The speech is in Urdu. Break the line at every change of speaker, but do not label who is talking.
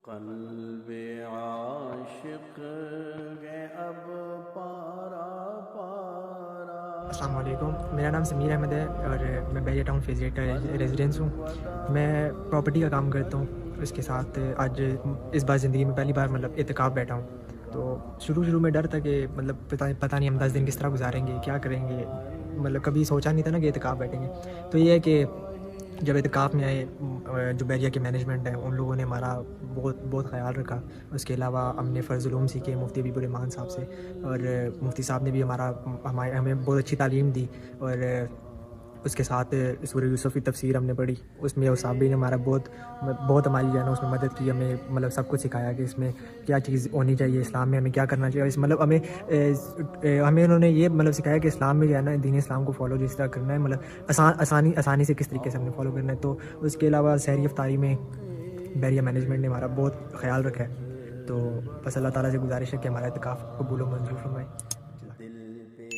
قلب عاشق ہے اب پارا پارا.
السلام علیکم، میرا نام سمیر احمد ہے اور میں بحریہ ٹاؤن فیز 8 کا ریزیڈنس ہوں. میں پراپرٹی کا کام کرتا ہوں. اس کے ساتھ آج اس بار زندگی میں پہلی بار اعتکاف بیٹھا ہوں. تو شروع میں ڈر تھا کہ پتہ نہیں ہم 10 دن کس طرح گزاریں گے، کیا کریں گے. کبھی سوچا نہیں تھا نا کہ اعتکاف بیٹھیں گے. تو یہ ہے کہ جب اعتکاف میں آئے، جو بحریہ کے مینجمنٹ ہے ان لوگوں نے ہمارا بہت خیال رکھا. اس کے علاوہ ہم نے فرض علوم سیکھے مفتی حبیب الرحمان صاحب سے، اور مفتی صاحب نے بھی ہمیں بہت اچھی تعلیم دی. اور اس کے ساتھ سورہ یوسف کی تفسیر ہم نے پڑھی. اس میں صاحب بھی نے ہمارا بہت ہماری جو ہے نا اس میں مدد کی. ہمیں سب کچھ سکھایا کہ اس میں کیا چیز ہونی چاہیے، اسلام میں ہمیں کیا کرنا چاہیے. ہمیں انہوں نے یہ سکھایا کہ اسلام میں جو ہے نا دین اسلام کو فالو جس طرح کرنا ہے، آسانی سے کس طریقے سے ہم نے فالو کرنا ہے. تو اس کے علاوہ سحری افطاری میں بحریہ مینجمنٹ نے ہمارا بہت خیال رکھا ہے. تو بس اللہ تعالیٰ سے گزارش ہے کہ ہمارا اعتکاف قبول و منظور فرمائے.
دل پہ